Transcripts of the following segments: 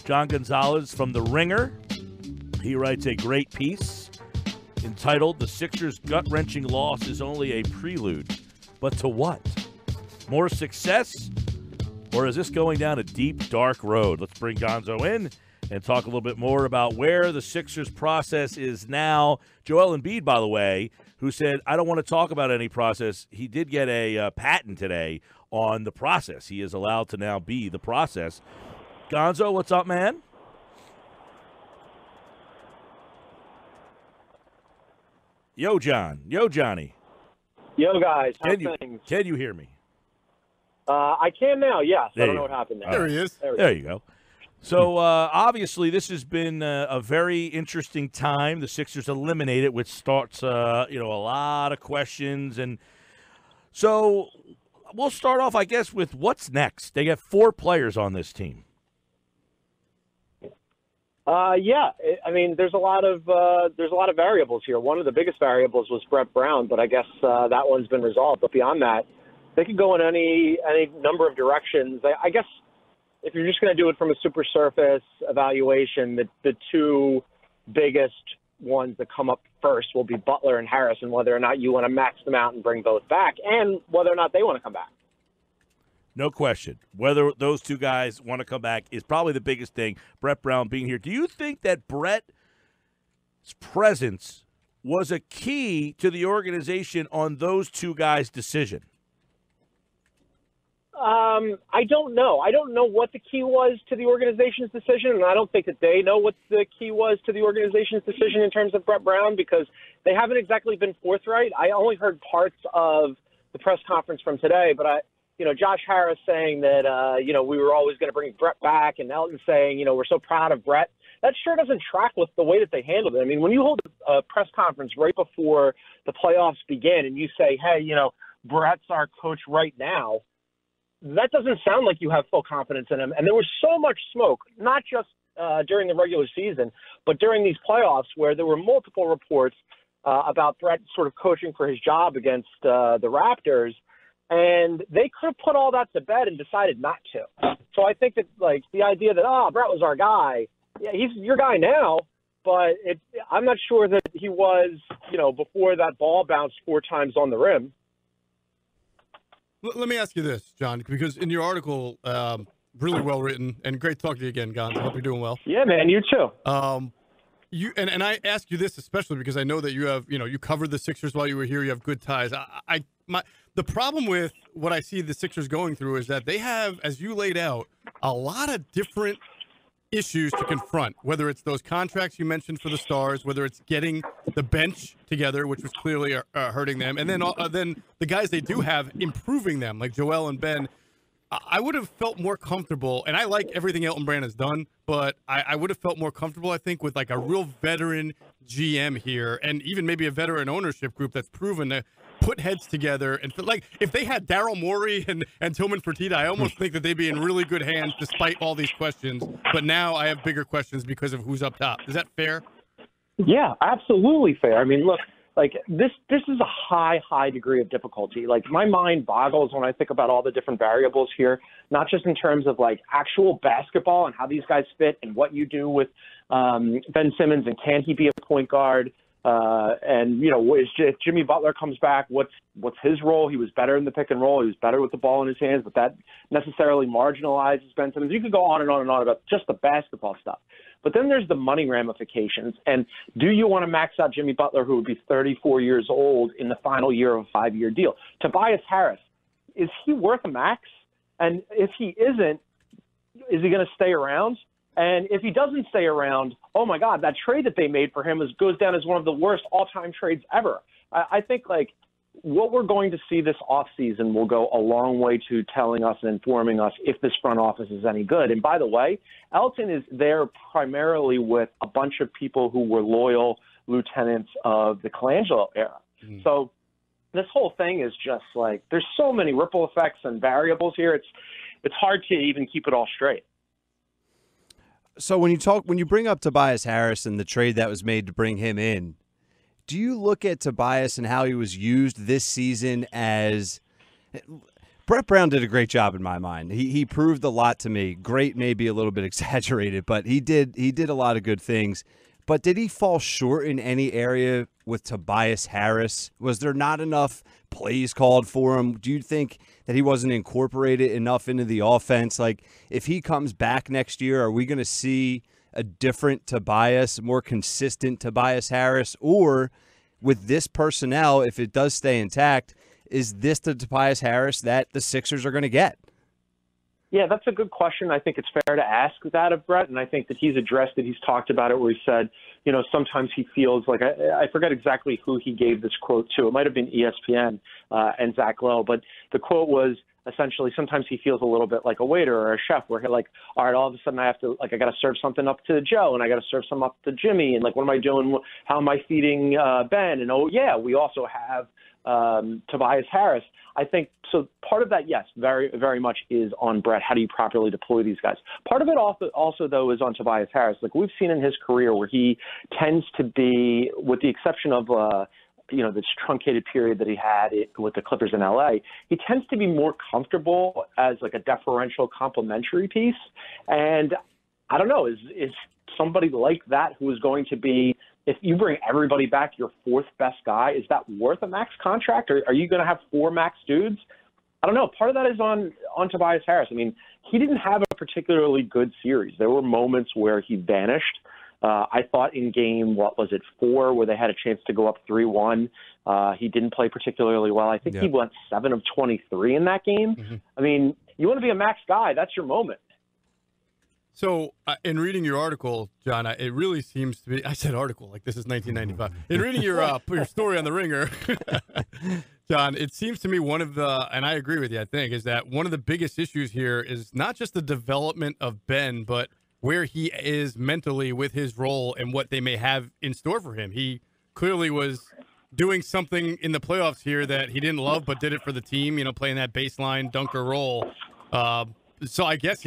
John Gonzalez from The Ringer. He writes a great piece entitled "The Sixers' Gut-Wrenching Loss is Only a Prelude." But to what? More success? Or is this going down a deep, dark road? Let's bring Gonzo in and talk a little bit more about where the Sixers process is now. Joel Embiid, by the way, who said, I don't want to talk about any process. He did get a patent today on the process. He is allowed to now be the process. Gonzo, what's up, man? Yo, John. Yo, Johnny. Yo, guys. Can you hear me? I can now, yes. There I don't you know go. what happened there. There he is. There you go. So, obviously, this has been a very interesting time. The Sixers eliminated, which starts, a lot of questions. And so we'll start off, I guess, with what's next. They got 4 players on this team. There's a lot of variables here. One of the biggest variables was Brett Brown, but I guess that one's been resolved. But beyond that, they could go in any number of directions. I guess if you're just going to do it from a super surface evaluation, the 2 biggest ones that come up first will be Butler and Harris, and whether or not you want to max them out and bring both back, and whether or not they want to come back. No question. Whether those 2 guys want to come back is probably the biggest thing, Brett Brown being here. Do you think that Brett's presence was a key to the organization on those 2 guys' decision? I don't know. I don't know what the key was to the organization's decision, and I don't think that they know what the key was to the organization's decision in terms of Brett Brown, because they haven't exactly been forthright. I only heard parts of the press conference from today, but Josh Harris saying that, we were always going to bring Brett back, and Elton saying, we're so proud of Brett. That sure doesn't track with the way that they handled it. I mean, when you hold a press conference right before the playoffs begin and you say, hey, Brett's our coach right now, that doesn't sound like you have full confidence in him. And there was so much smoke, not just during the regular season, but during these playoffs where there were multiple reports about Brett sort of coaching for his job against the Raptors. And they could have put all that to bed and decided not to. So I think that, the idea that, Brett was our guy, yeah, he's your guy now, but I'm not sure that he was, before that ball bounced 4 times on the rim. Let me ask you this, John, because in your article, really well written, and great talking to you again, Gonz. I hope you're doing well. Yeah, man, you too. And I ask you this especially because I know that you have, you covered the Sixers while you were here. You have good ties. The problem with what I see the Sixers going through is that they have, as you laid out, a lot of different issues to confront, whether it's those contracts you mentioned for the stars, whether it's getting the bench together, which was clearly hurting them, and then the guys they do have improving them, like Joel and Ben. I would have felt more comfortable, and I like everything Elton Brand has done, but I would have felt more comfortable, I think, with a real veteran GM here, and even maybe a veteran ownership group that's proven to put heads together. And if they had Daryl Morey and Tillman Fertitta, I almost think that they'd be in really good hands despite all these questions. But now I have bigger questions because of who's up top. Is that fair? Yeah, absolutely fair. I mean, look, this is a high degree of difficulty. My mind boggles when I think about all the different variables here, not just in terms of actual basketball and how these guys fit and what you do with Ben Simmons and can he be a point guard. If Jimmy Butler comes back, what's his role? He was better in the pick and roll. He was better with the ball in his hands, but that necessarily marginalizes Ben Simmons. You could go on and on and on about just the basketball stuff. But then there's the money ramifications. And do you want to max out Jimmy Butler, who would be 34 years old in the final year of a 5-year deal? Tobias Harris, is he worth a max? And if he isn't, is he going to stay around? And if he doesn't stay around, oh, my God, that trade that they made for him goes down as one of the worst all-time trades ever. I think, what we're going to see this offseason will go a long way to telling us and informing us if this front office is any good. And, by the way, Elton is there primarily with a bunch of people who were loyal lieutenants of the Colangelo era. Mm. So this whole thing is just there's so many ripple effects and variables here. It's hard to even keep it all straight. So when you bring up Tobias Harris and the trade that was made to bring him in, do you look at Tobias and how he was used this season as Brett Brown did a great job in my mind. He proved a lot to me. Great, maybe a little bit exaggerated, but he did a lot of good things. But did he fall short in any area with Tobias Harris? Was there not enough plays called for him? Do you think that he wasn't incorporated enough into the offense? Like, if he comes back next year, are we going to see a different Tobias, more consistent Tobias Harris? Or with this personnel, if it does stay intact, is this the Tobias Harris that the Sixers are going to get? Yeah, that's a good question. I think it's fair to ask that of Brett, and I think that he's addressed it. He's talked about it where he said, sometimes he feels like, I forget exactly who he gave this quote to. It might have been ESPN and Zach Lowe, but the quote was essentially sometimes he feels a little bit like a waiter or a chef where he's like, all right, all of a sudden I have to, I got to serve something up to Joe and I got to serve some up to Jimmy. And what am I doing? How am I feeding Ben? And, oh, yeah, we also have Tobias Harris. I think so. Part of that, yes, very, very much is on Brett. How do you properly deploy these guys? Part of it also though, is on Tobias Harris. We've seen in his career where he tends to be, with the exception of, this truncated period that he had with the Clippers in LA, he tends to be more comfortable as a deferential complementary piece. And I don't know, is somebody like that who is going to be, if you bring everybody back, your fourth best guy, is that worth a max contract? Or are you going to have four max dudes? I don't know. Part of that is on Tobias Harris. I mean, he didn't have a particularly good series. There were moments where he vanished. I thought in game, 4, where they had a chance to go up 3-1. He didn't play particularly well. I think he went 7 of 23 in that game. Mm-hmm. I mean, you want to be a max guy. That's your moment. So, in reading your article, John, it really seems to be. I said article like this is 1995. In reading your story on the Ringer, John, it seems to me one of the, and I agree with you. I think is that one of the biggest issues here is not just the development of Ben, but where he is mentally with his role and what they may have in store for him. He clearly was doing something in the playoffs here that he didn't love, but did it for the team. Playing that baseline dunker role. So I guess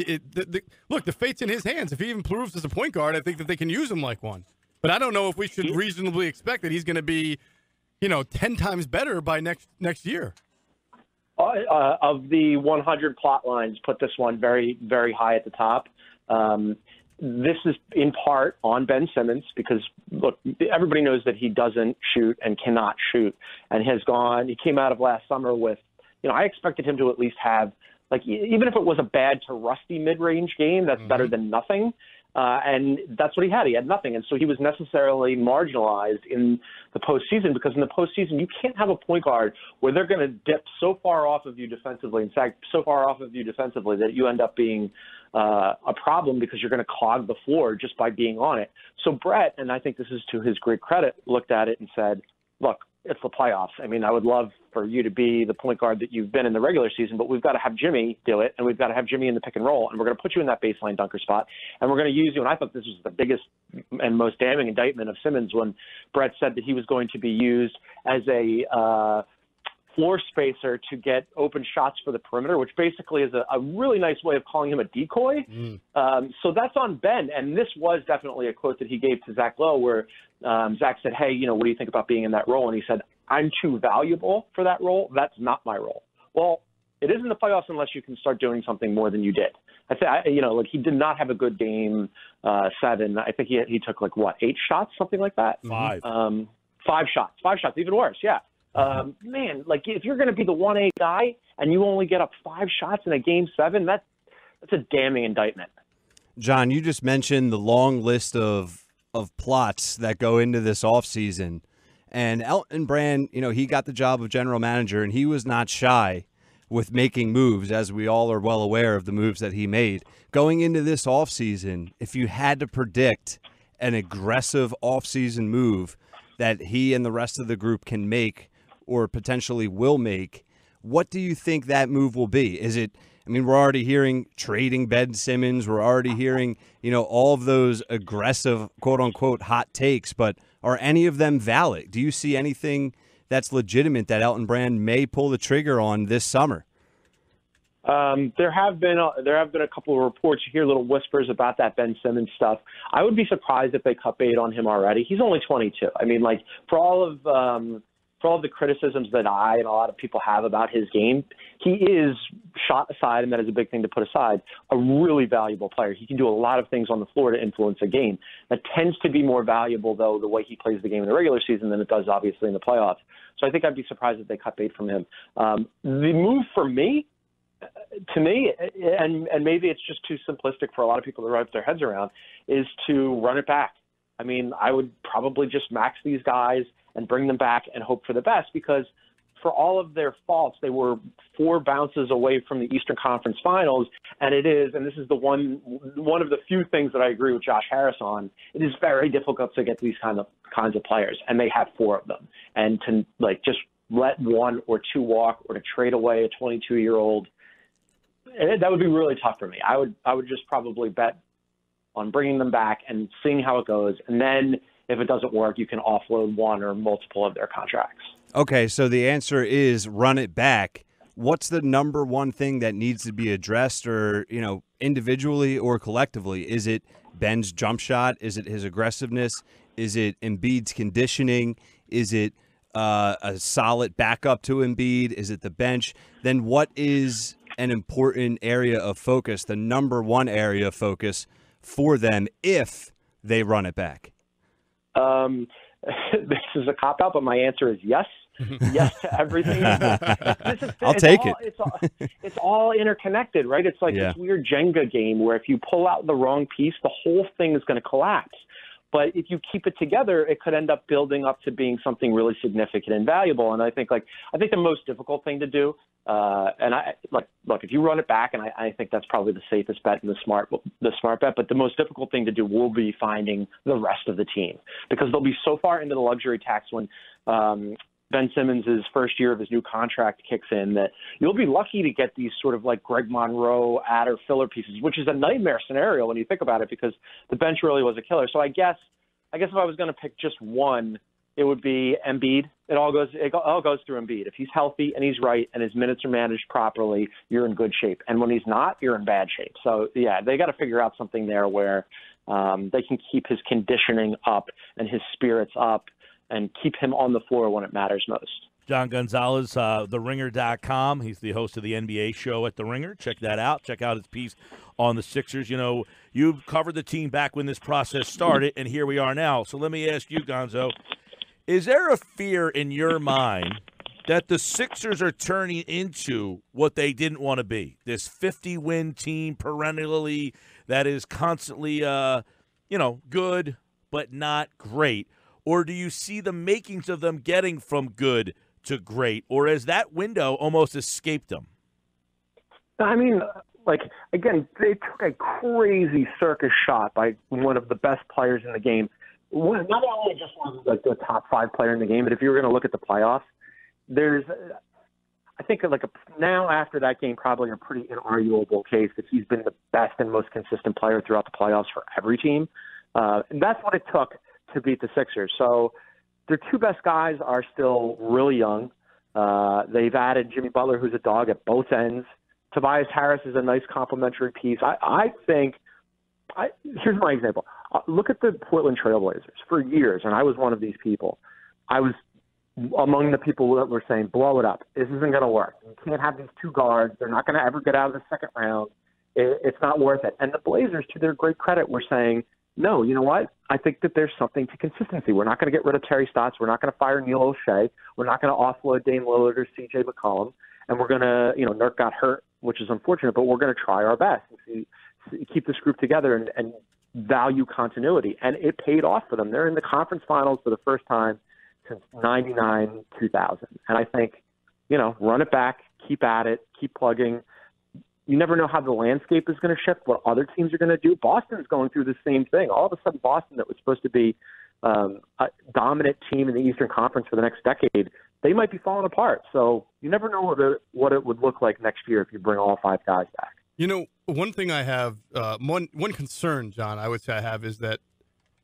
look, the fate's in his hands. If he even proves as a point guard, I think that they can use him like one. But I don't know if we should reasonably expect that he's going to be, 10 times better by next year. Of the 100 plot lines, put this one very, very high at the top. This is in part on Ben Simmons because, look, everybody knows that he doesn't shoot and cannot shoot and he came out of last summer with, I expected him to at least have, even if it was a bad to rusty mid-range game, that's better than nothing. And that's what he had. He had nothing. And so he was necessarily marginalized in the postseason because in the postseason, you can't have a point guard where they're going to dip so far off of you defensively, in fact, so far off of you defensively that you end up being a problem because you're going to clog the floor just by being on it. So Brett, and I think this is to his great credit, looked at it and said, look, it's the playoffs. I mean, I would love for you to be the point guard that you've been in the regular season, but we've got to have Jimmy do it, and we've got to have Jimmy in the pick and roll, and we're going to put you in that baseline dunker spot, and we're going to use you. And I thought this was the biggest and most damning indictment of Simmons when Brett said that he was going to be used as a floor spacer to get open shots for the perimeter, which basically is a really nice way of calling him a decoy. So that's on Ben. And this was definitely a quote that he gave to Zach Lowe where Zach said, hey, what do you think about being in that role? And he said, I'm too valuable for that role. That's not my role. Well, it isn't the playoffs unless you can start doing something more than you did. He did not have a good game 7. I think he took 8 shots, something like that. 5. 5 shots, even worse. Yeah. Man, if you're going to be the 1A guy and you only get up 5 shots in a game 7, that's a damning indictment. John, you just mentioned the long list of plots that go into this offseason. And Elton Brand, he got the job of general manager, and he was not shy with making moves, as we all are well aware of the moves that he made. Going into this offseason, if you had to predict an aggressive offseason move that he and the rest of the group can make or potentially will make, what do you think that move will be? Is it, we're already hearing trading Ben Simmons. We're already hearing, all of those aggressive, quote unquote, hot takes, but are any of them valid? Do you see anything that's legitimate that Elton Brand may pull the trigger on this summer? There have been a couple of reports. You hear little whispers about that Ben Simmons stuff. I would be surprised if they cut bait on him already. He's only 22. For all of for all the criticisms that I and a lot of people have about his game, he is, shot aside, and that is a big thing to put aside, a really valuable player. He can do a lot of things on the floor to influence a game. That tends to be more valuable, though, the way he plays the game in the regular season than it does, obviously, in the playoffs. So I think I'd be surprised if they cut bait from him. The move for me, to me, and maybe it's just too simplistic for a lot of people to wrap their heads around, is to run it back. I mean, I would probably just max these guys and bring them back and hope for the best, because for all of their faults, they were 4 bounces away from the Eastern Conference Finals, and this is the one of the few things that I agree with Josh Harris on. It is very difficult to get these kinds of players, and they have 4 of them. And to just let 1 or 2 walk, or to trade away a 22-year-old, that would be really tough for me. I would just probably bet on bringing them back and seeing how it goes, and then if it doesn't work, you can offload 1 or multiple of their contracts. Okay, so the answer is run it back. What's the number one thing that needs to be addressed, or individually or collectively? Is it Ben's jump shot? Is it his aggressiveness? Is it Embiid's conditioning? Is it a solid backup to Embiid? Is it the bench? Then what is an important area of focus, the number one area of focus for them if they run it back? This is a cop-out, but my answer is yes. Yes to everything. I'll take it. It's all interconnected, right? It's like this weird Jenga game where if you pull out the wrong piece, the whole thing is going to collapse. But if you keep it together, it could end up building up to being something really significant and valuable. And I think the most difficult thing to do, if you run it back, and I think that's probably the safest bet and the smart bet, but the most difficult thing to do will be finding the rest of the team, because they'll be so far into the luxury tax when Ben Simmons' first year of his new contract kicks in that you'll be lucky to get these sort of like Greg Monroe adder filler pieces, which is a nightmare scenario when you think about it, because the bench really was a killer. So I guess if I was going to pick just one, it would be Embiid. It all goes through Embiid. If he's healthy and he's right and his minutes are managed properly, you're in good shape. And when he's not, you're in bad shape. So yeah, they got to figure out something there where they can keep his conditioning up and his spirits up and keep him on the floor when it matters most. John Gonzalez, TheRinger.com. He's the host of the NBA show at The Ringer. Check that out. Check out his piece on the Sixers. You've covered the team back when this process started, and here we are now. So let me ask you, Gonzo, is there a fear in your mind that the Sixers are turning into what they didn't want to be, this 50-win team perennially that is constantly, good but not great? Or do you see the makings of them getting from good to great? Or has that window almost escaped them? I mean, again, they took a crazy circus shot by one of the best players in the game. Not only just one of the top 5 player in the game, but if you were going to look at the playoffs, I think now after that game, probably a pretty inarguable case that he's been the best and most consistent player throughout the playoffs for every team. And that's what it took to beat the Sixers. So their 2 best guys are still really young. They've added Jimmy Butler, who's a dog at both ends. Tobias Harris is a nice complementary piece. I think here's my example. Look at the Portland Trailblazers for years, and I was one of these people. I was among the people that were saying, blow it up. This isn't going to work. You can't have these 2 guards. They're not going to ever get out of the second round. It's not worth it. And the Blazers, to their great credit, were saying, no, you know what? I think that there's something to consistency. We're not going to get rid of Terry Stotts. We're not going to fire Neil O'Shea. We're not going to offload Dame Lillard or C.J. McCollum. And we're going to, Nurk got hurt, which is unfortunate, but we're going to try our best and keep this group together and value continuity. And it paid off for them. They're in the conference finals for the first time since 99, 2000. And I think, run it back, keep at it, keep plugging. You never know how the landscape is going to shift, what other teams are going to do. Boston's going through the same thing. All of a sudden, Boston, that was supposed to be a dominant team in the Eastern Conference for the next decade, they might be falling apart. So you never know what it would look like next year if you bring all 5 guys back. One thing I have, one concern, John, I would say I have is that,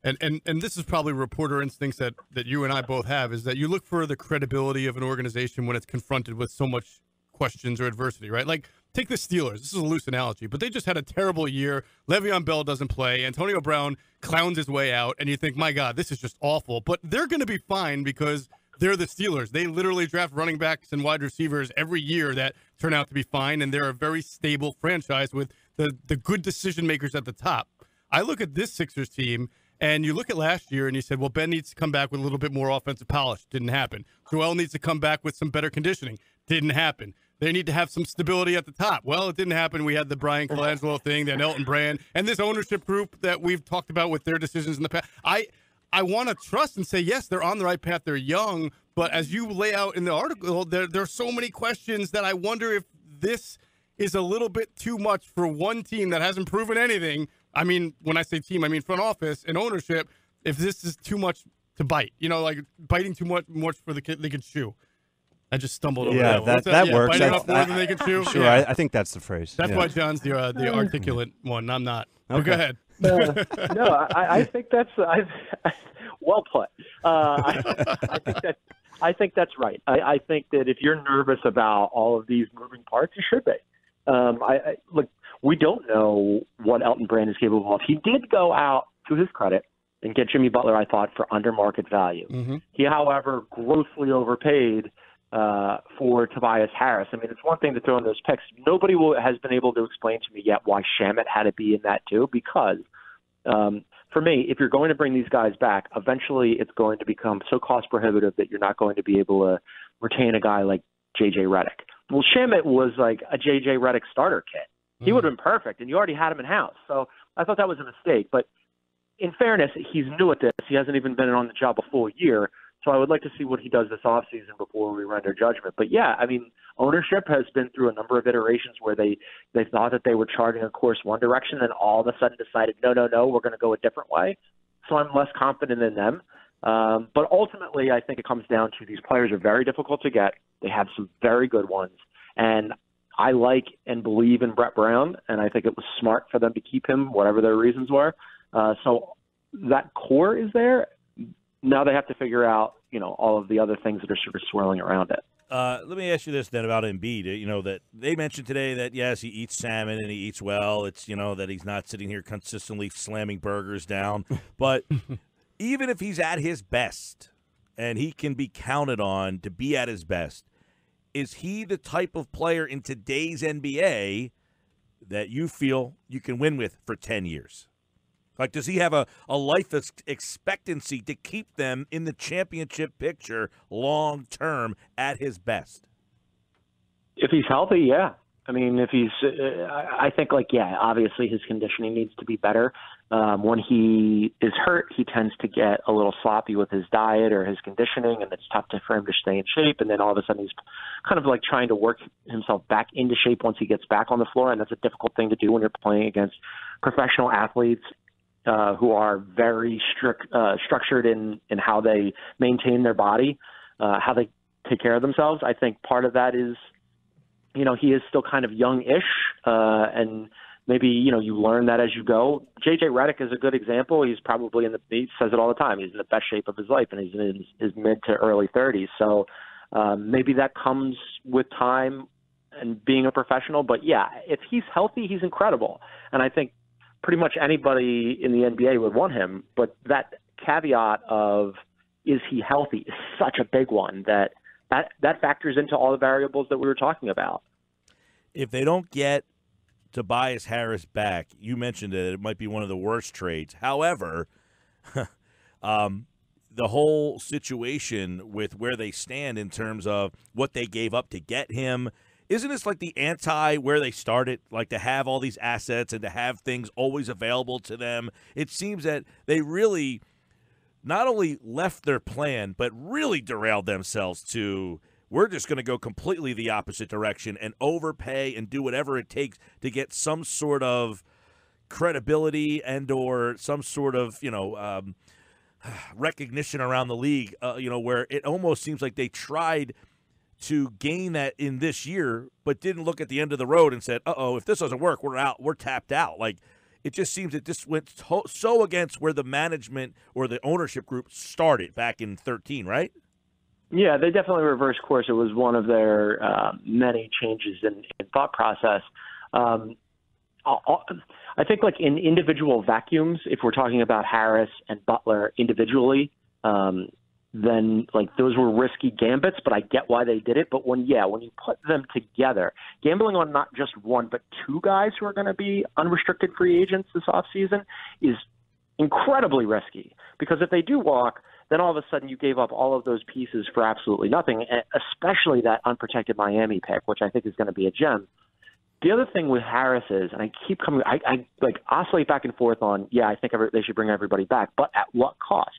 and this is probably reporter instincts that you and I both have, is that you look for the credibility of an organization when it's confronted with so much questions or adversity, right? Like, take the Steelers. This is a loose analogy, but they just had a terrible year. Le'Veon Bell doesn't play. Antonio Brown clowns his way out, and you think, my God, this is just awful. But they're going to be fine because they're the Steelers. They literally draft running backs and wide receivers every year that turn out to be fine, and they're a very stable franchise with the good decision makers at the top. I look at this Sixers team, and you look at last year, and you said, well, Ben needs to come back with a little bit more offensive polish. Didn't happen. Joel needs to come back with some better conditioning. Didn't happen. They need to have some stability at the top. Well, it didn't happen. We had the Brian Colangelo thing, then Elton Brand, and this ownership group that we've talked about with their decisions in the past. I want to trust and say, yes, they're on the right path. They're young. But as you lay out in the article, there are so many questions that I wonder if this is a little bit too much for one team that hasn't proven anything. I mean, when I say team, I mean front office and ownership. If this is too much to bite, like biting too much for the kid they can chew. I just stumbled over that. That works. Biting off more than they can chew. Sure, yeah. I think that's the phrase. That's why John's the articulate one. I'm not. Okay. Go ahead. No, I think that's well put. I think that's right. I think that if you're nervous about all of these moving parts, you should be. Look, we don't know what Elton Brand is capable of. He did go out, to his credit, and get Jimmy Butler, I thought, for under market value. Mm-hmm. He, however, grossly overpaid for Tobias Harris. I mean, it's one thing to throw in those picks. Nobody has been able to explain to me yet why Shamet had to be in that too, because for me, if you're going to bring these guys back, eventually it's going to become so cost prohibitive that you're not going to be able to retain a guy like J.J. Redick. Well, Shamet was like a J.J. Redick starter kit. He would have been perfect, and you already had him in-house. So I thought that was a mistake. But in fairness, he's new at this. He hasn't even been on the job a full year. So I would like to see what he does this offseason before we render judgment. But, yeah, I mean, ownership has been through a number of iterations where they thought that they were charting a course one direction and all of a sudden decided, no, we're going to go a different way. So I'm less confident in them. But ultimately, I think it comes down to these players are very difficult to get. They have some very good ones. And I like and believe in Brett Brown, and I think it was smart for them to keep him, whatever their reasons were. So that core is there. Now they have to figure out, all of the other things that are sort of swirling around it. Let me ask you this then about Embiid. That they mentioned today that, yes, he eats salmon and he eats well. It's, that he's not sitting here consistently slamming burgers down. But even if he's at his best and he can be counted on to be at his best, is he the type of player in today's NBA that you feel you can win with for 10 years? Like, does he have a life expectancy to keep them in the championship picture long term at his best? If he's healthy, yeah. I mean, if he's, I think, obviously his conditioning needs to be better. When he is hurt, he tends to get a little sloppy with his diet or his conditioning, and it's tough for him to stay in shape. And then all of a sudden he's kind of like trying to work himself back into shape once he gets back on the floor, and that's a difficult thing to do when you're playing against professional athletes who are very structured in how they maintain their body, how they take care of themselves. I think part of that is, he is still kind of young-ish, and maybe, you learn that as you go. J.J. Redick is a good example. He's probably he says it all the time, he's in the best shape of his life, and he's in his mid to early 30s. So maybe that comes with time and being a professional. But, yeah, if he's healthy, he's incredible. And I think pretty much anybody in the NBA would want him. But that caveat of is he healthy is such a big one that factors into all the variables that we were talking about. If they don't get Tobias Harris back, you mentioned that it might be one of the worst trades. However, the whole situation with where they stand in terms of what they gave up to get him, isn't this like the where they started, like to have all these assets and to have things always available to them? It seems that they really not only left their plan, but really derailed themselves to, we're just going to go completely the opposite direction and overpay and do whatever it takes to get some sort of credibility and or some sort of, recognition around the league, where it almost seems like they tried to gain that in this year, but didn't look at the end of the road and said, if this doesn't work, we're out, we're tapped out. Like, it just seems that this went so against where the management or the ownership group started back in 2013, right? Yeah, they definitely reversed course. It was one of their many changes in thought process. I think like in individual vacuums, if we're talking about Harris and Butler individually, then like those were risky gambits, but I get why they did it. But when you put them together, gambling on not just one but two guys who are going to be unrestricted free agents this offseason is incredibly risky, because if they do walk, then all of a sudden you gave up all of those pieces for absolutely nothing, especially that unprotected Miami pick, which I think is going to be a gem. The other thing with Harris is, and I like oscillate back and forth on, I think they should bring everybody back, but at what cost?